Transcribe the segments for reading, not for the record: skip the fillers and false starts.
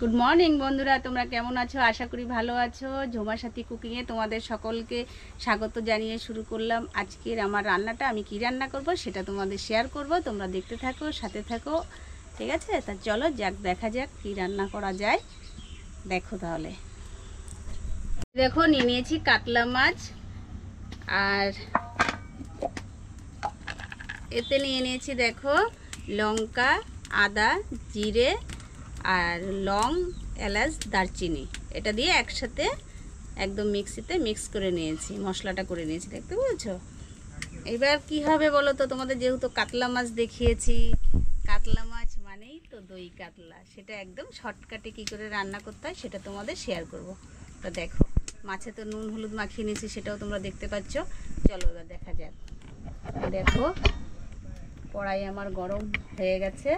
Good morning বন্ধুরা, তোমরা কেমন আছো? আশা করি ভালো আছো। ঝুমার সাথী কুকিংয়ে তোমাদের সকলকে স্বাগত জানিয়ে শুরু করলাম আজকের আমার রান্নাটা। আমি কি রান্না করব সেটা তোমাদের শেয়ার করব, তোমরা দেখতে থাকো, সাথে থাকো, ঠিক আছে? তা চলো দেখা যাক কি রান্না করা যায়। দেখো তাহলে। দেখো নিয়ে নিয়েছি কাতলা মাছ, আর এতে নিয়ে নিয়েছি দেখো লঙ্কা, আদা, জিরে আর লং, এলাচ, দারচিনি। এটা দিয়ে একসাথে একদম মিক্সিতে মিক্স করে নিয়েছি, মশলাটা করে নিয়েছি, দেখতে পেয়েছো? এবার কি হবে বলো তো? তোমাদের যেহেতু কাতলা মাছ দেখিয়েছি, কাতলা মাছ মানেই তো দই কাতলা, সেটা একদম শর্টকাটে কি করে রান্না করতে হয় সেটা তোমাদের শেয়ার করব। তো দেখো, মাছে তো নুন হলুদ মাখিয়ে নিয়েছি, সেটাও তোমরা দেখতে পাচ্ছ। চলো এবার দেখা যাক। দেখো কড়াই আমার গরম হয়ে গেছে।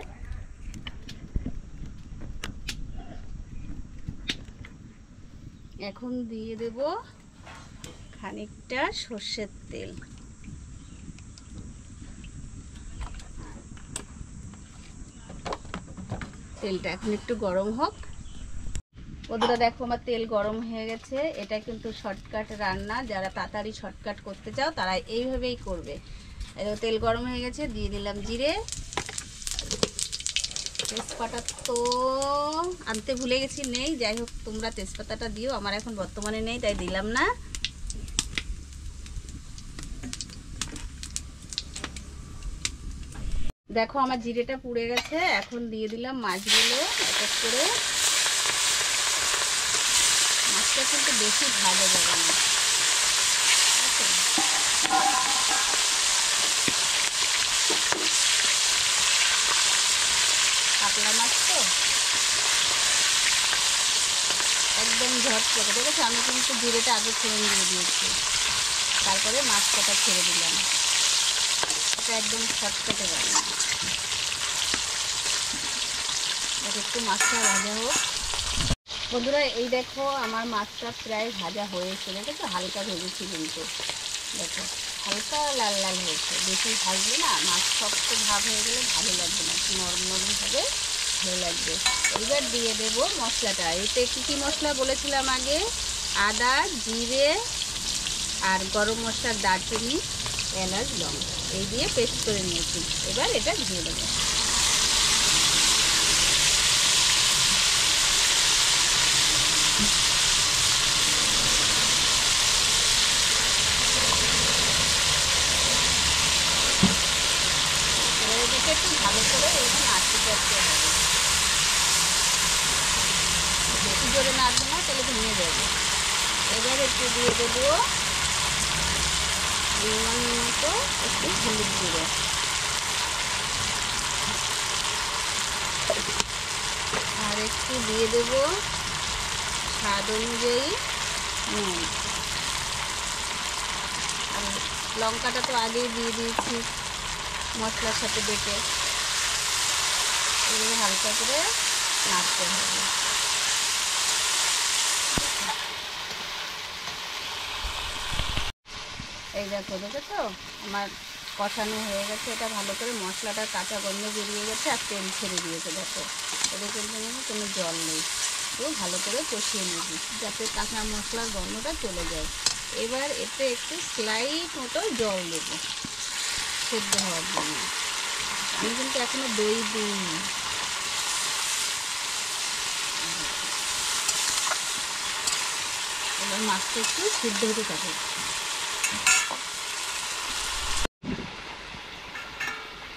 এখন দিয়ে দেব খানিকটা সর্ষের তেল। তেলটা এখন একটু গরম হোক। বন্ধুরা দেখো আমার তেল গরম হয়ে গেছে। এটা কিন্তু শর্টকাট রান্না, যারা তাড়াতাড়ি শর্টকাট করতে চাও তারা এইভাবেই করবে। তেল গরম হয়ে গেছে, দিয়ে দিলাম জিরে। তেজপাতা তো আনতে ভুলে গেছি, নেই, যাই হোক তোমরা তেজপাতাটা দিও, আমার এখন বর্তমানে নেই তাই দিলাম না। দেখো আমার জিরেটা পুড়ে গেছে, এখন দিয়ে দিলাম মাছগুলো এক এক করে। মাছটা কিন্তু বেশি ভাজা যাবে না, কাতলা মাছ তো একদম ঝটপটে। দেখেছো আমি কিন্তু জিরেটা আগে ফোড়ন দিয়ে দিয়েছি, তারপরে মাছটা ছেড়ে দিলাম। এটা একদম শর্টকাটে রান্না। একটু মাছটা ভাজা হোক। বন্ধুরা এই দেখো আমার মাছটা প্রায় ভাজা হয়েছে, দেখেছো? হালকা ভেজেছি কিন্তু, দেখো হালকা লাল লাল হয়েছে। বেশি ভাজলে না মাছ শক্ত ভাব হয়ে গেলে ভালো লাগবে না, নরম নরম হবে, ভালো লাগবে। এবার দিয়ে দেব মশলাটা। এতে কী কী মশলা বলেছিলাম আগে? আদা, জিরে আর গরম মশলার দারচিনি, এলাচ, লং, এই দিয়ে পেস্ট করে নিয়েছি। এবার এটা দিয়ে দেবো। একটু ভালো করে এরকম নাড়তে চাড়তে হবে, বেশি জোরে নাড়বে না তাহলে ভেঙে যাবে। এবার একটু দিয়ে দেবো পরিমাণ মতো একটু হলুদ গুঁড়ো, আর একটু দিয়ে দেবো স্বাদ অনুযায়ী নুন। আর লঙ্কাটা তো আগেই দিয়ে দিয়েছি মশলার সাথে বেটে। এগুলো হালকা করে নাড়তে হবে। এই দেখো, দেখেছো আমার কষানো হয়ে গেছে। এটা ভালো করে মশলাটা কাঁচা গন্ধ বেরিয়ে গেছে আর তেল ছেড়ে দিয়েছে। দেখো এদের কিন্তু কোনো জল নেই, তো ভালো করে কষিয়ে নিবি যাতে কাঁচা মশলার গন্ধটা চলে যায়। এবার এতে একটু স্লাইট মতো জল দেবো সেদ্ধ হওয়ার জন্য। আমি কিন্তু এখনো দই দিইনি। এবার মাছটা একটু সিদ্ধ হতে থাকে।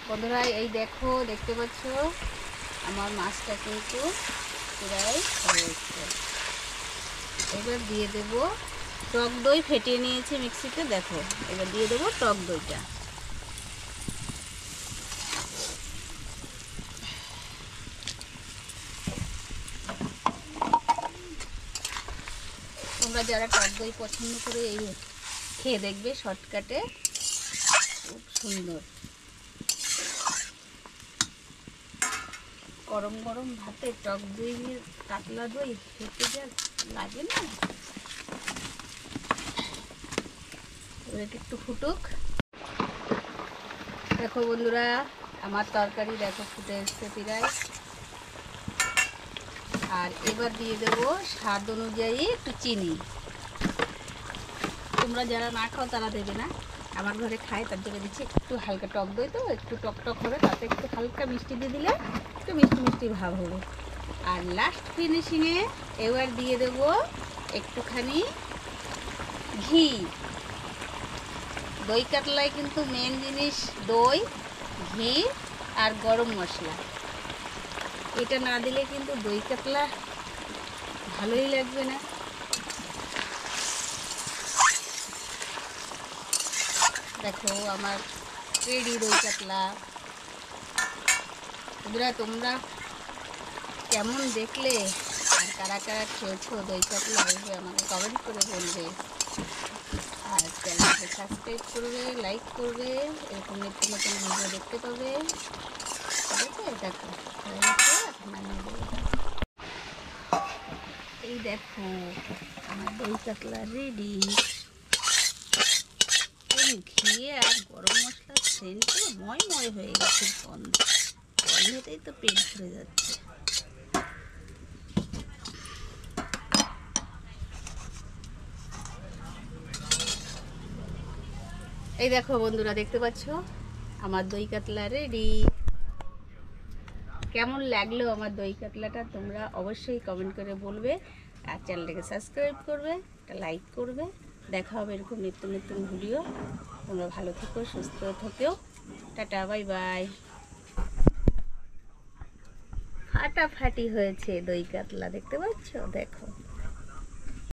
বন্ধুরা এই দেখো, দেখতে পাচ্ছ আমার মাছটা কিন্তু প্রায় হয়েছে। এবার দিয়ে দেব টক দই, ফেটিয়ে নিয়েছি মিক্সিতে। দেখো এবার দিয়ে দেবো টক দইটা। তোমরা যারা টক দই পছন্দ করে এই খেয়ে দেখবে, শর্টকাটে খুব সুন্দর। গরম গরম ভাতে টক দই, কাতলা দই খেতে যা লাগে না। এবার একটু ফুটুক। দেখো বন্ধুরা আমার তরকারি দেখো ফুটে এসছে প্রায়। আর এবার দিয়ে দেবো স্বাদ অনুযায়ী একটু চিনি। তোমরা যারা না খাও তারা দেবে না, আমার ঘরে খায় তার জন্য দিচ্ছি। একটু হালকা টক দই তো একটু টক টক হবে, তাতে একটু হালকা মিষ্টি দিয়ে দিলে একটু মিষ্টি মিষ্টি ভাব হবে। আর লাস্ট ফিনিশিংয়ে এবার দিয়ে দেবো একটুখানি ঘি। দই কাতলায় কিন্তু মেন জিনিস দই, ঘি আর গরম মশলা। এটা না দিলে কিন্তু দই কাতলা ভালোই লাগবে না। দেখো আমার রেডি দই কাতলা। বন্ধুরা তোমরা কেমন দেখলে আর কারা কারা খেয়েছো দই কাতলা আসবে আমাকে কমেন্ট করে বলবে। আর চ্যানেলকে সাবস্ক্রাইব করবে, লাইক করবে, এরকম নিত্য নতুন ভিডিও দেখতে পাবে। ঠিক আছে, দেখো এই দেখো আমার দই কাতলা রেডি। ঘি আর গরম মশলার সেন্ট তো ময় ময় হয়ে গেছে, গন্ধতেই তো পেট ভরে যাচ্ছে। এই দেখো বন্ধুরা, দেখতে পাচ্ছ আমার দই কাতলা রেডি। কেমন লাগলো আমার দই কাতলাটা তোমরা অবশ্যই কমেন্ট করে বলবে। আর চ্যানেলটাকে সাবস্ক্রাইব করবে, একটা লাইক করবে। দেখা হবে এরকম নিত্য নতুন ভিডিও। তোমরা ভালো থেকো, সুস্থ থেকো। Tata, bye bye. ফাটাফাটি হয়েছে দই কাতলা, দেখতে পাচ্ছ? দেখো।